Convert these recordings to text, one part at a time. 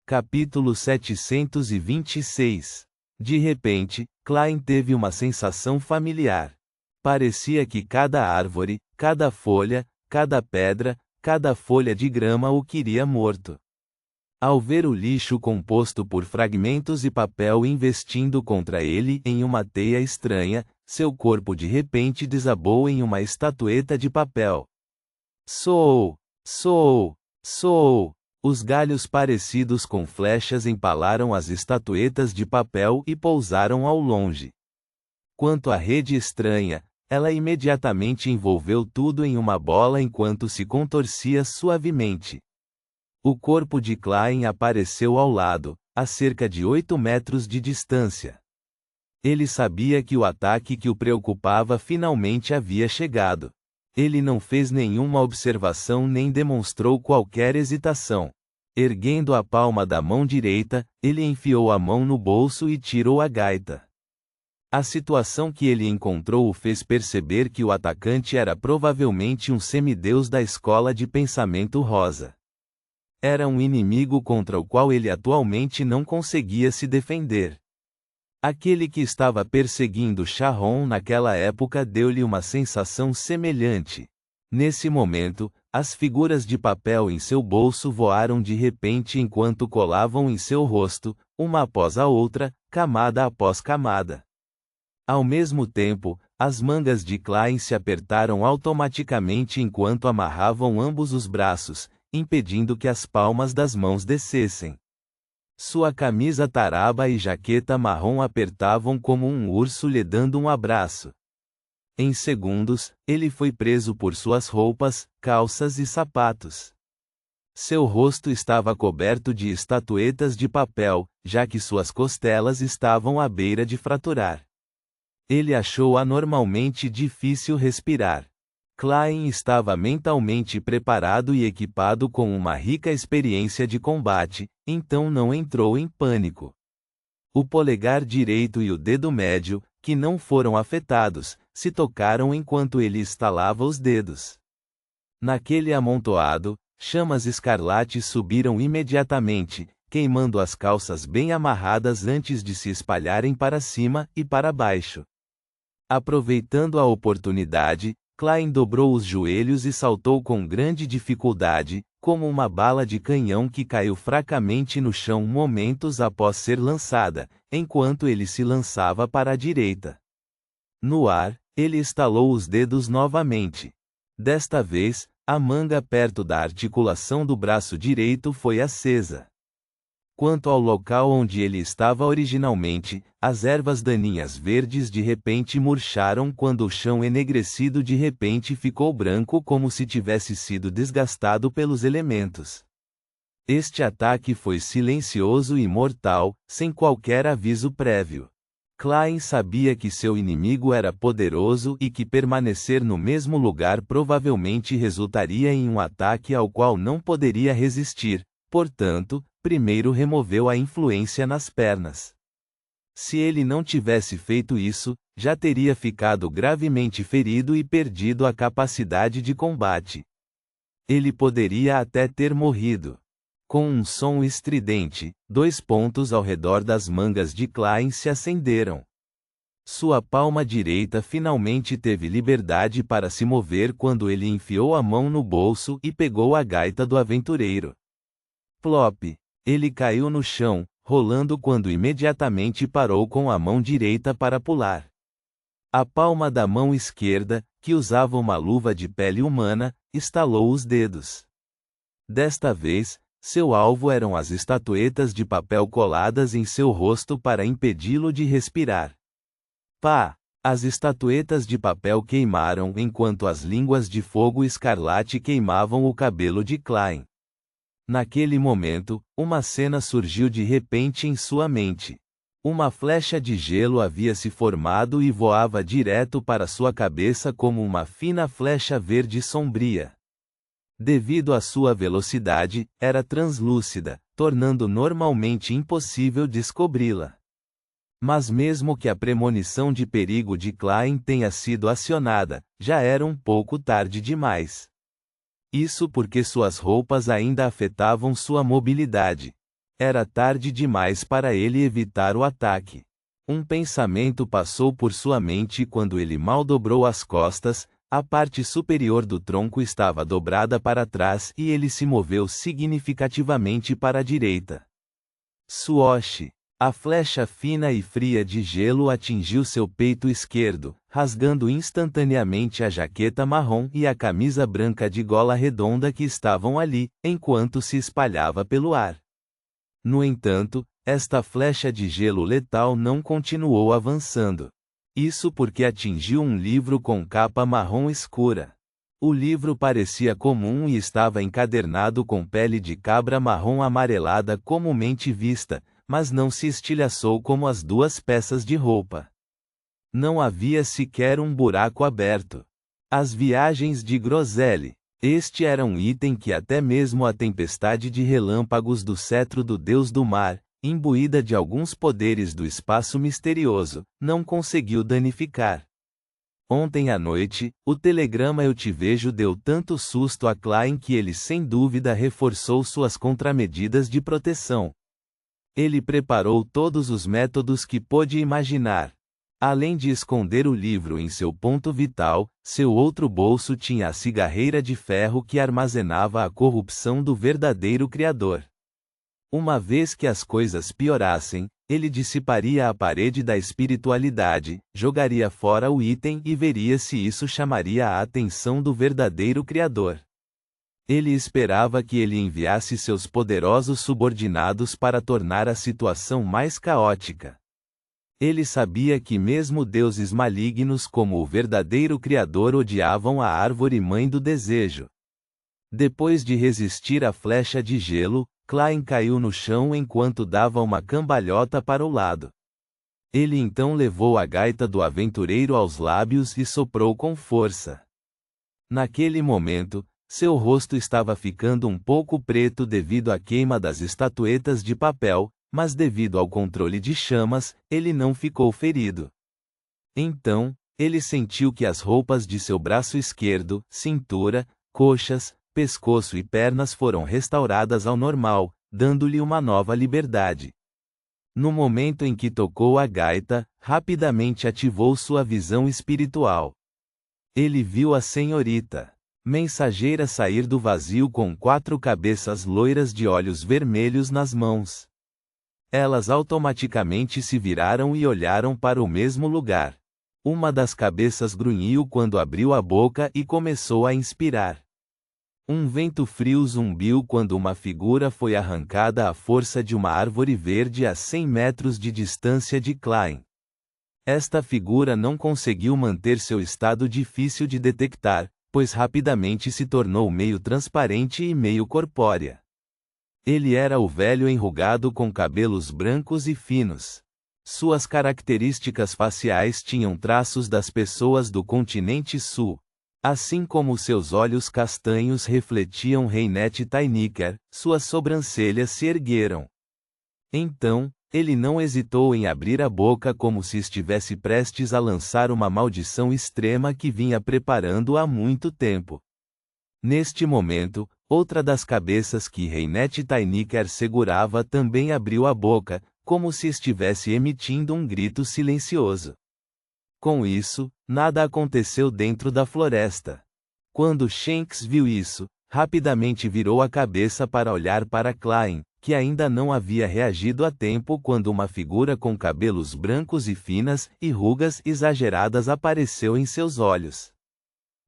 Capítulo 726. De repente, Klein teve uma sensação familiar. Parecia que cada árvore, cada folha, cada pedra, cada folha de grama o queria morto. Ao ver o lixo composto por fragmentos e papel investindo contra ele em uma teia estranha, seu corpo de repente desabou em uma estatueta de papel. Soou! Soou! Soou! Os galhos parecidos com flechas empalaram as estatuetas de papel e pousaram ao longe. Quanto à rede estranha, ela imediatamente envolveu tudo em uma bola enquanto se contorcia suavemente. O corpo de Klein apareceu ao lado, a cerca de 8 metros de distância. Ele sabia que o ataque que o preocupava finalmente havia chegado. Ele não fez nenhuma observação nem demonstrou qualquer hesitação. Erguendo a palma da mão direita, ele enfiou a mão no bolso e tirou a gaita. A situação que ele encontrou o fez perceber que o atacante era provavelmente um semideus da escola de pensamento rosa. Era um inimigo contra o qual ele atualmente não conseguia se defender. Aquele que estava perseguindo Sharon naquela época deu-lhe uma sensação semelhante. Nesse momento, as figuras de papel em seu bolso voaram de repente enquanto colavam em seu rosto, uma após a outra, camada após camada. Ao mesmo tempo, as mangas de Klein se apertaram automaticamente enquanto amarravam ambos os braços, impedindo que as palmas das mãos descessem. Sua camisa taraba e jaqueta marrom apertavam como um urso lhe dando um abraço. Em segundos, ele foi preso por suas roupas, calças e sapatos. Seu rosto estava coberto de estatuetas de papel, já que suas costelas estavam à beira de fraturar. Ele achou anormalmente difícil respirar. Klein estava mentalmente preparado e equipado com uma rica experiência de combate, então não entrou em pânico. O polegar direito e o dedo médio, que não foram afetados, se tocaram enquanto ele estalava os dedos. Naquele amontoado, chamas escarlates subiram imediatamente, queimando as calças bem amarradas antes de se espalharem para cima e para baixo. Aproveitando a oportunidade, Klein dobrou os joelhos e saltou com grande dificuldade, como uma bala de canhão que caiu fracamente no chão momentos após ser lançada, enquanto ele se lançava para a direita. No ar, ele estalou os dedos novamente. Desta vez, a manga perto da articulação do braço direito foi acesa. Quanto ao local onde ele estava originalmente, as ervas daninhas verdes de repente murcharam quando o chão enegrecido de repente ficou branco como se tivesse sido desgastado pelos elementos. Este ataque foi silencioso e mortal, sem qualquer aviso prévio. Klein sabia que seu inimigo era poderoso e que permanecer no mesmo lugar provavelmente resultaria em um ataque ao qual não poderia resistir, portanto, primeiro removeu a influência nas pernas. Se ele não tivesse feito isso, já teria ficado gravemente ferido e perdido a capacidade de combate. Ele poderia até ter morrido. Com um som estridente, 2 pontos ao redor das mangas de Klein se acenderam. Sua palma direita finalmente teve liberdade para se mover quando ele enfiou a mão no bolso e pegou a gaita do aventureiro. Plop! Ele caiu no chão, rolando quando imediatamente parou com a mão direita para pular. A palma da mão esquerda, que usava uma luva de pele humana, estalou os dedos. Desta vez, seu alvo eram as estatuetas de papel coladas em seu rosto para impedi-lo de respirar. Pá! As estatuetas de papel queimaram enquanto as línguas de fogo escarlate queimavam o cabelo de Klein. Naquele momento, uma cena surgiu de repente em sua mente. Uma flecha de gelo havia se formado e voava direto para sua cabeça como uma fina flecha verde sombria. Devido à sua velocidade, era translúcida, tornando normalmente impossível descobri-la. Mas mesmo que a premonição de perigo de Klein tenha sido acionada, já era um pouco tarde demais. Isso porque suas roupas ainda afetavam sua mobilidade. Era tarde demais para ele evitar o ataque. Um pensamento passou por sua mente quando ele mal dobrou as costas, a parte superior do tronco estava dobrada para trás e ele se moveu significativamente para a direita. Swoosh! A flecha fina e fria de gelo atingiu seu peito esquerdo, rasgando instantaneamente a jaqueta marrom e a camisa branca de gola redonda que estavam ali, enquanto se espalhava pelo ar. No entanto, esta flecha de gelo letal não continuou avançando. Isso porque atingiu um livro com capa marrom escura. O livro parecia comum e estava encadernado com pele de cabra marrom amarelada comumente vista, mas não se estilhaçou como as duas peças de roupa. Não havia sequer um buraco aberto. As viagens de Groselha. Este era um item que até mesmo a tempestade de relâmpagos do cetro do deus do mar, imbuída de alguns poderes do espaço misterioso, não conseguiu danificar. Ontem à noite, o telegrama "Eu te vejo" deu tanto susto a Klein que ele sem dúvida reforçou suas contramedidas de proteção. Ele preparou todos os métodos que pôde imaginar. Além de esconder o livro em seu ponto vital, seu outro bolso tinha a cigarreira de ferro que armazenava a corrupção do verdadeiro Criador. Uma vez que as coisas piorassem, ele dissiparia a parede da espiritualidade, jogaria fora o item e veria se isso chamaria a atenção do verdadeiro Criador. Ele esperava que ele enviasse seus poderosos subordinados para tornar a situação mais caótica. Ele sabia que mesmo deuses malignos como o verdadeiro Criador odiavam a árvore mãe do desejo. Depois de resistir à flecha de gelo, Klein caiu no chão enquanto dava uma cambalhota para o lado. Ele então levou a gaita do aventureiro aos lábios e soprou com força. Naquele momento, seu rosto estava ficando um pouco preto devido à queima das estatuetas de papel, mas devido ao controle de chamas, ele não ficou ferido. Então, ele sentiu que as roupas de seu braço esquerdo, cintura, coxas, pescoço e pernas foram restauradas ao normal, dando-lhe uma nova liberdade. No momento em que tocou a gaita, rapidamente ativou sua visão espiritual. Ele viu a senhorita mensageira sair do vazio com 4 cabeças loiras de olhos vermelhos nas mãos. Elas automaticamente se viraram e olharam para o mesmo lugar. Uma das cabeças grunhiu quando abriu a boca e começou a inspirar. Um vento frio zumbiu quando uma figura foi arrancada à força de uma árvore verde a 100 metros de distância de Klein. Esta figura não conseguiu manter seu estado difícil de detectar, pois rapidamente se tornou meio transparente e meio corpórea. Ele era o velho enrugado com cabelos brancos e finos. Suas características faciais tinham traços das pessoas do continente sul. Assim como seus olhos castanhos refletiam Reinette Tainiker, suas sobrancelhas se ergueram. Então, ele não hesitou em abrir a boca como se estivesse prestes a lançar uma maldição extrema que vinha preparando há muito tempo. Neste momento, outra das cabeças que Reinette Tainiker segurava também abriu a boca, como se estivesse emitindo um grito silencioso. Com isso, nada aconteceu dentro da floresta. Quando Shanks viu isso, rapidamente virou a cabeça para olhar para Klein, que ainda não havia reagido a tempo quando uma figura com cabelos brancos e finas e rugas exageradas apareceu em seus olhos.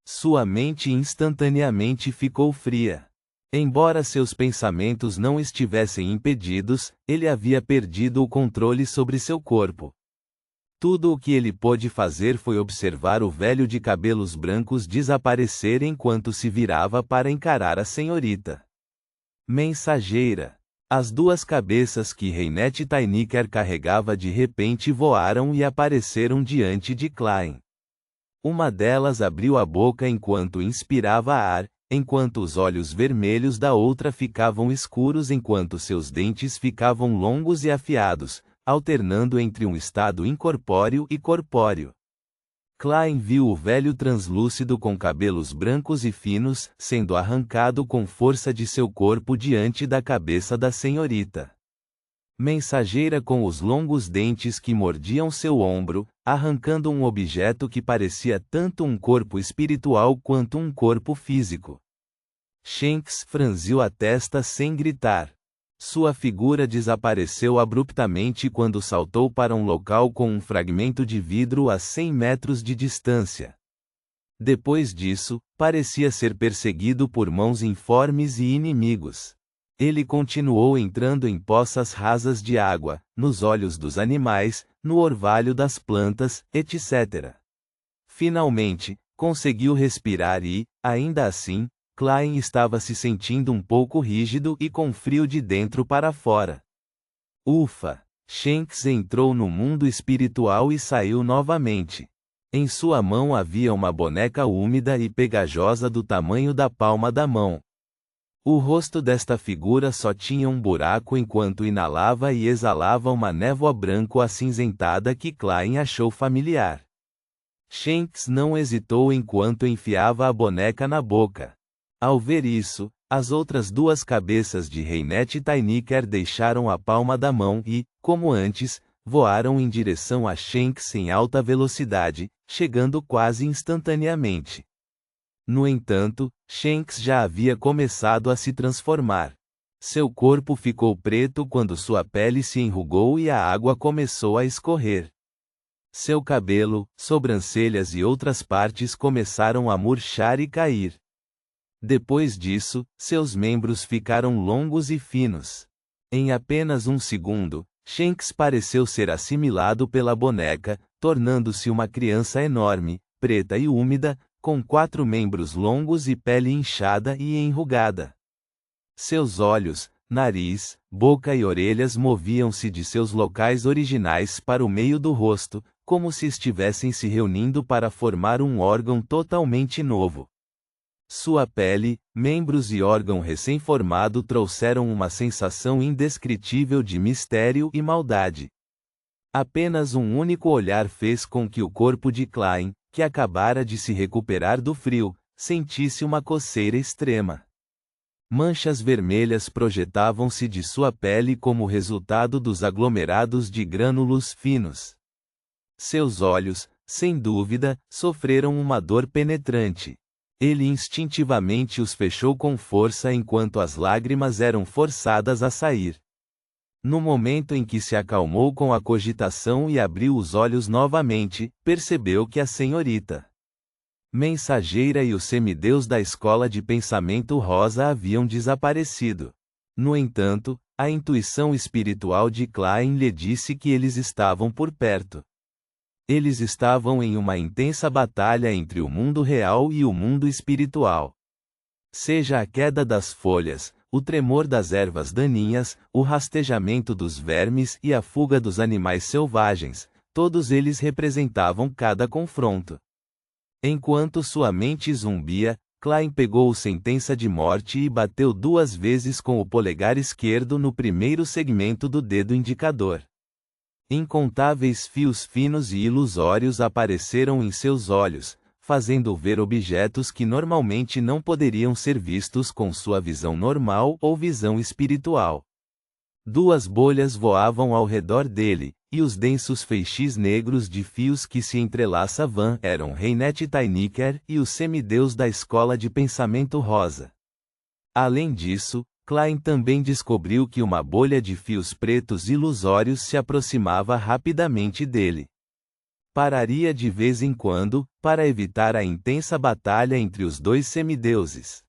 Sua mente instantaneamente ficou fria. Embora seus pensamentos não estivessem impedidos, ele havia perdido o controle sobre seu corpo. Tudo o que ele pôde fazer foi observar o velho de cabelos brancos desaparecer enquanto se virava para encarar a senhorita mensageira. As 2 cabeças que Reinette Tainiker carregava de repente voaram e apareceram diante de Klein. Uma delas abriu a boca enquanto inspirava ar, enquanto os olhos vermelhos da outra ficavam escuros enquanto seus dentes ficavam longos e afiados, alternando entre um estado incorpóreo e corpóreo. Klein viu o velho translúcido com cabelos brancos e finos, sendo arrancado com força de seu corpo diante da cabeça da senhorita Mensageira com os longos dentes que mordiam seu ombro, arrancando um objeto que parecia tanto um corpo espiritual quanto um corpo físico. Shanks franziu a testa sem gritar. Sua figura desapareceu abruptamente quando saltou para um local com um fragmento de vidro a 100 metros de distância. Depois disso, parecia ser perseguido por mãos informes e inimigos. Ele continuou entrando em poças rasas de água, nos olhos dos animais, no orvalho das plantas, etc. Finalmente, conseguiu respirar e, ainda assim, Klein estava se sentindo um pouco rígido e com frio de dentro para fora. Ufa! Shanks entrou no mundo espiritual e saiu novamente. Em sua mão havia uma boneca úmida e pegajosa do tamanho da palma da mão. O rosto desta figura só tinha um buraco enquanto inalava e exalava uma névoa branco-acinzentada que Klein achou familiar. Shanks não hesitou enquanto enfiava a boneca na boca. Ao ver isso, as outras duas cabeças de Reinet e Tyniker deixaram a palma da mão e, como antes, voaram em direção a Shanks em alta velocidade, chegando quase instantaneamente. No entanto, Shanks já havia começado a se transformar. Seu corpo ficou preto quando sua pele se enrugou e a água começou a escorrer. Seu cabelo, sobrancelhas e outras partes começaram a murchar e cair. Depois disso, seus membros ficaram longos e finos. Em apenas um segundo, Shanks pareceu ser assimilado pela boneca, tornando-se uma criança enorme, preta e úmida, com 4 membros longos e pele inchada e enrugada. Seus olhos, nariz, boca e orelhas moviam-se de seus locais originais para o meio do rosto, como se estivessem se reunindo para formar um órgão totalmente novo. Sua pele, membros e órgão recém-formado trouxeram uma sensação indescritível de mistério e maldade. Apenas um único olhar fez com que o corpo de Klein, que acabara de se recuperar do frio, sentisse uma coceira extrema. Manchas vermelhas projetavam-se de sua pele como resultado dos aglomerados de grânulos finos. Seus olhos, sem dúvida, sofreram uma dor penetrante. Ele instintivamente os fechou com força enquanto as lágrimas eram forçadas a sair. No momento em que se acalmou com a cogitação e abriu os olhos novamente, percebeu que a senhorita Mensageira e o semideus da escola de pensamento rosa haviam desaparecido. No entanto, a intuição espiritual de Klein lhe disse que eles estavam por perto. Eles estavam em uma intensa batalha entre o mundo real e o mundo espiritual. Seja a queda das folhas, o tremor das ervas daninhas, o rastejamento dos vermes e a fuga dos animais selvagens, todos eles representavam cada confronto. Enquanto sua mente zumbia, Klein pegou sentença de morte e bateu 2 vezes com o polegar esquerdo no primeiro segmento do dedo indicador. Incontáveis fios finos e ilusórios apareceram em seus olhos, fazendo ver objetos que normalmente não poderiam ser vistos com sua visão normal ou visão espiritual. 2 bolhas voavam ao redor dele, e os densos feixes negros de fios que se entrelaçavam eram Reinet Tyniker e o semideus da escola de pensamento rosa. Além disso, Klein também descobriu que uma bolha de fios pretos ilusórios se aproximava rapidamente dele. Pararia de vez em quando, para evitar a intensa batalha entre os 2 semideuses.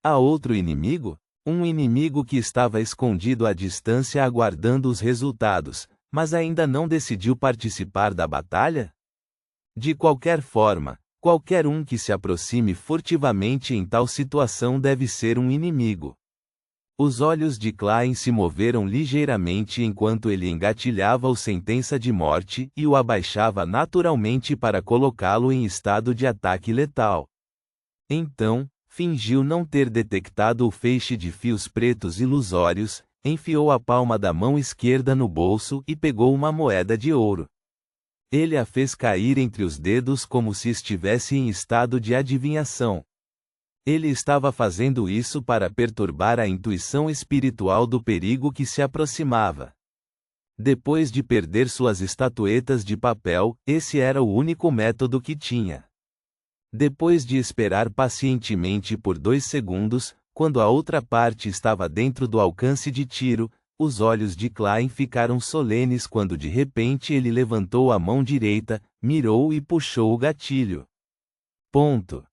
Há outro inimigo? Um inimigo que estava escondido à distância aguardando os resultados, mas ainda não decidiu participar da batalha? De qualquer forma, qualquer um que se aproxime furtivamente em tal situação deve ser um inimigo. Os olhos de Klein se moveram ligeiramente enquanto ele engatilhava o sentença de morte e o abaixava naturalmente para colocá-lo em estado de ataque letal. Então, fingiu não ter detectado o feixe de fios pretos ilusórios, enfiou a palma da mão esquerda no bolso e pegou uma moeda de ouro. Ele a fez cair entre os dedos como se estivesse em estado de adivinhação. Ele estava fazendo isso para perturbar a intuição espiritual do perigo que se aproximava. Depois de perder suas estatuetas de papel, esse era o único método que tinha. Depois de esperar pacientemente por 2 segundos, quando a outra parte estava dentro do alcance de tiro, os olhos de Klein ficaram solenes quando de repente ele levantou a mão direita, mirou e puxou o gatilho. Ponto.